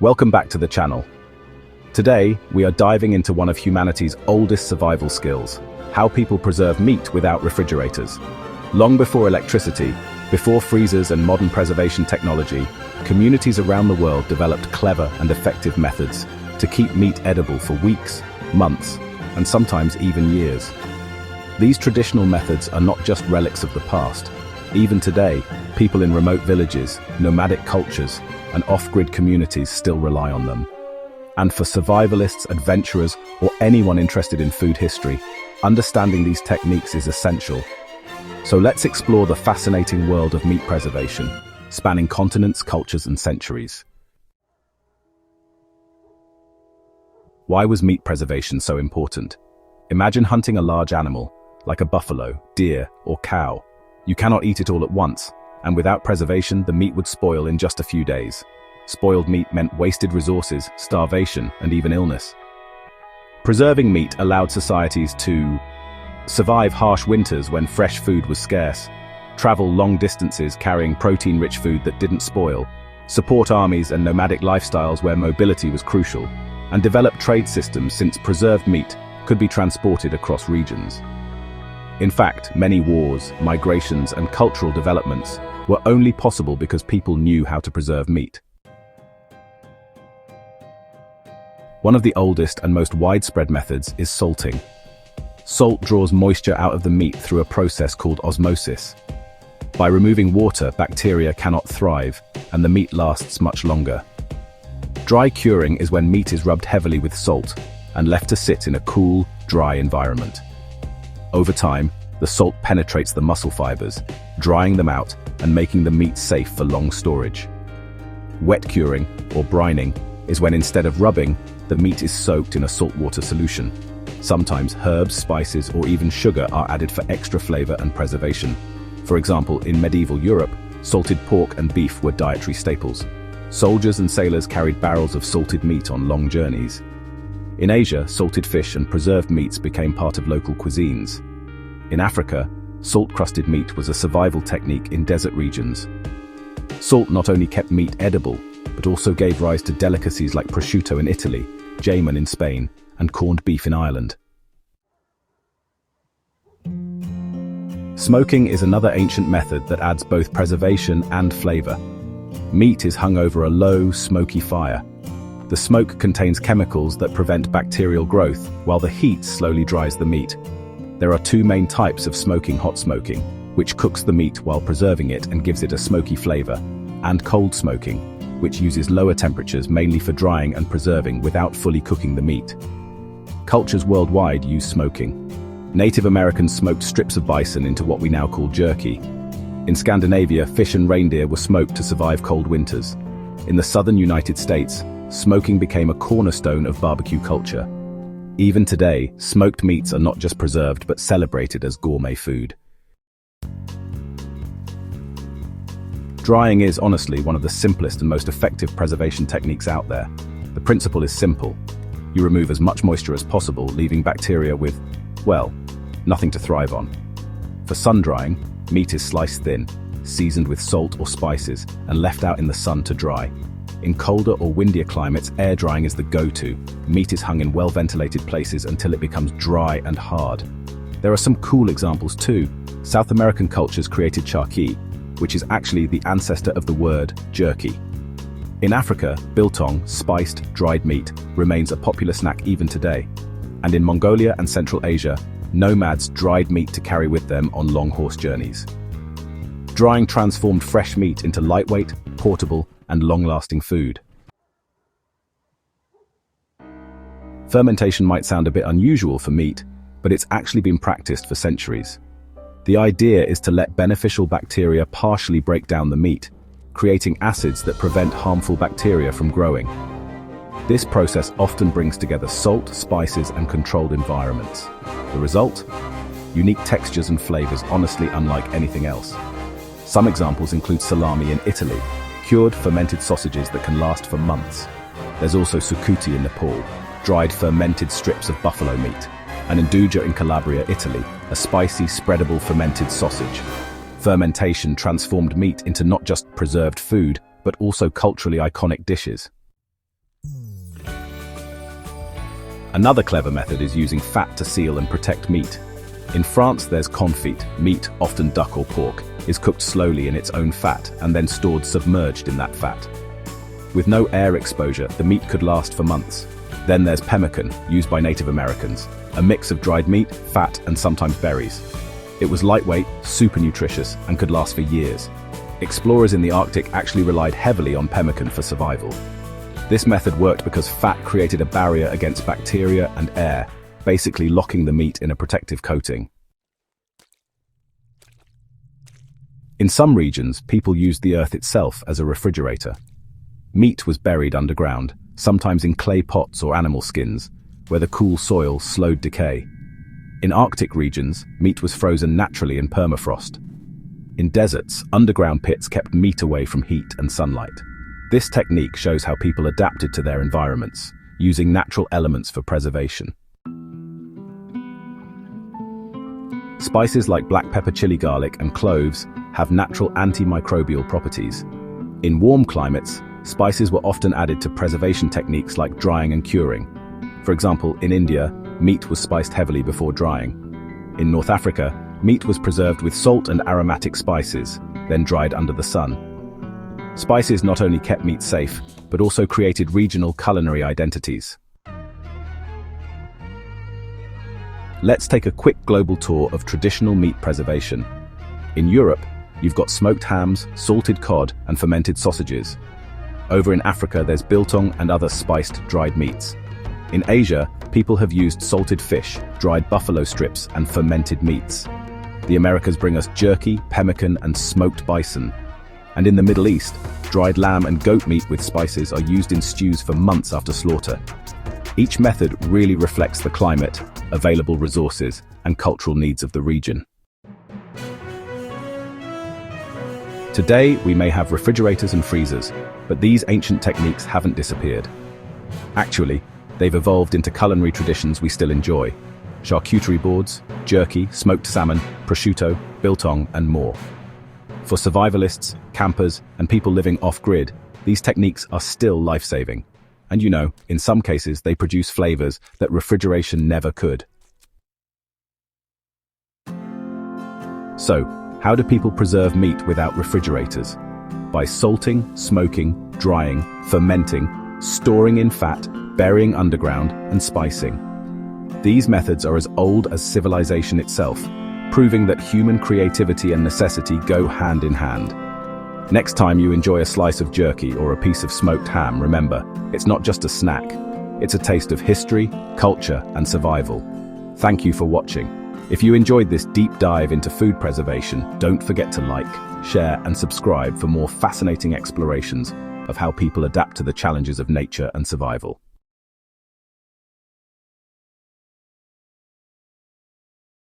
Welcome back to the channel. Today, we are diving into one of humanity's oldest survival skills, how people preserve meat without refrigerators. Long before electricity, before freezers and modern preservation technology, communities around the world developed clever and effective methods to keep meat edible for weeks, months, and sometimes even years. These traditional methods are not just relics of the past. Even today, people in remote villages, nomadic cultures, and off-grid communities still rely on them. And for survivalists, adventurers, or anyone interested in food history, understanding these techniques is essential. So let's explore the fascinating world of meat preservation, spanning continents, cultures, and centuries. Why was meat preservation so important? Imagine hunting a large animal, like a buffalo, deer, or cow. You cannot eat it all at once, and without preservation, the meat would spoil in just a few days. Spoiled meat meant wasted resources, starvation, and even illness. Preserving meat allowed societies to survive harsh winters when fresh food was scarce, travel long distances carrying protein-rich food that didn't spoil, support armies and nomadic lifestyles where mobility was crucial, and develop trade systems since preserved meat could be transported across regions. In fact, many wars, migrations, and cultural developments were only possible because people knew how to preserve meat. One of the oldest and most widespread methods is salting. Salt draws moisture out of the meat through a process called osmosis. By removing water, bacteria cannot thrive, and the meat lasts much longer. Dry curing is when meat is rubbed heavily with salt and left to sit in a cool, dry environment. Over time, the salt penetrates the muscle fibers, drying them out and making the meat safe for long storage. Wet curing, or brining, is when instead of rubbing, the meat is soaked in a saltwater solution. Sometimes herbs, spices, or even sugar are added for extra flavor and preservation. For example, in medieval Europe, salted pork and beef were dietary staples. Soldiers and sailors carried barrels of salted meat on long journeys. In Asia, salted fish and preserved meats became part of local cuisines. In Africa, salt-crusted meat was a survival technique in desert regions. Salt not only kept meat edible, but also gave rise to delicacies like prosciutto in Italy, Jamin in Spain, and corned beef in Ireland. Smoking is another ancient method that adds both preservation and flavor. Meat is hung over a low, smoky fire. The smoke contains chemicals that prevent bacterial growth, while the heat slowly dries the meat. There are two main types of smoking: hot smoking, which cooks the meat while preserving it and gives it a smoky flavor, and cold smoking, which uses lower temperatures mainly for drying and preserving without fully cooking the meat. Cultures worldwide use smoking. Native Americans smoked strips of bison into what we now call jerky. In Scandinavia, fish and reindeer were smoked to survive cold winters. In the southern United States, smoking became a cornerstone of barbecue culture. Even today, smoked meats are not just preserved but celebrated as gourmet food. Drying is honestly one of the simplest and most effective preservation techniques out there. The principle is simple. You remove as much moisture as possible, leaving bacteria with, well, nothing to thrive on. For sun drying, meat is sliced thin, seasoned with salt or spices, and left out in the sun to dry. In colder or windier climates, air drying is the go-to. Meat is hung in well-ventilated places until it becomes dry and hard. There are some cool examples too. South American cultures created charqui, which is actually the ancestor of the word jerky. In Africa, biltong, spiced, dried meat, remains a popular snack even today. And in Mongolia and Central Asia, nomads dried meat to carry with them on long horse journeys. Drying transformed fresh meat into lightweight, portable, and long-lasting food. Fermentation might sound a bit unusual for meat, but it's actually been practiced for centuries. The idea is to let beneficial bacteria partially break down the meat, creating acids that prevent harmful bacteria from growing. This process often brings together salt, spices, and controlled environments. The result? Unique textures and flavors honestly unlike anything else. Some examples include salami in Italy, cured fermented sausages that can last for months. There's also succotti in Nepal, dried fermented strips of buffalo meat, and nduja in Calabria, Italy, a spicy, spreadable fermented sausage. Fermentation transformed meat into not just preserved food, but also culturally iconic dishes. Another clever method is using fat to seal and protect meat. In France, there's confit. Meat, often duck or pork, is cooked slowly in its own fat and then stored submerged in that fat. With no air exposure, the meat could last for months. Then there's pemmican, used by Native Americans, a mix of dried meat, fat, and sometimes berries. It was lightweight, super nutritious, and could last for years. Explorers in the Arctic actually relied heavily on pemmican for survival. This method worked because fat created a barrier against bacteria and air, basically locking the meat in a protective coating. In some regions, people used the earth itself as a refrigerator. Meat was buried underground, sometimes in clay pots or animal skins, where the cool soil slowed decay. In Arctic regions, meat was frozen naturally in permafrost. In deserts, underground pits kept meat away from heat and sunlight. This technique shows how people adapted to their environments, using natural elements for preservation. Spices like black pepper, chili, garlic, and cloves have natural antimicrobial properties. In warm climates, spices were often added to preservation techniques like drying and curing. For example, in India, meat was spiced heavily before drying. In North Africa, meat was preserved with salt and aromatic spices, then dried under the sun. Spices not only kept meat safe, but also created regional culinary identities. Let's take a quick global tour of traditional meat preservation. In Europe, you've got smoked hams, salted cod, and fermented sausages. Over in Africa, there's biltong and other spiced dried meats. In Asia, people have used salted fish, dried buffalo strips, and fermented meats. The Americas bring us jerky, pemmican, and smoked bison. And in the Middle East, dried lamb and goat meat with spices are used in stews for months after slaughter. Each method really reflects the climate, available resources, and cultural needs of the region. Today, we may have refrigerators and freezers, but these ancient techniques haven't disappeared. Actually, they've evolved into culinary traditions we still enjoy. Charcuterie boards, jerky, smoked salmon, prosciutto, biltong, and more. For survivalists, campers, and people living off-grid, these techniques are still life-saving. And you know, in some cases, they produce flavors that refrigeration never could. So, how do people preserve meat without refrigerators? By salting, smoking, drying, fermenting, storing in fat, burying underground, and spicing. These methods are as old as civilization itself, proving that human creativity and necessity go hand in hand. Next time you enjoy a slice of jerky or a piece of smoked ham, remember, it's not just a snack. It's a taste of history, culture, and survival. Thank you for watching. If you enjoyed this deep dive into food preservation, don't forget to like, share, and subscribe for more fascinating explorations of how people adapt to the challenges of nature and survival.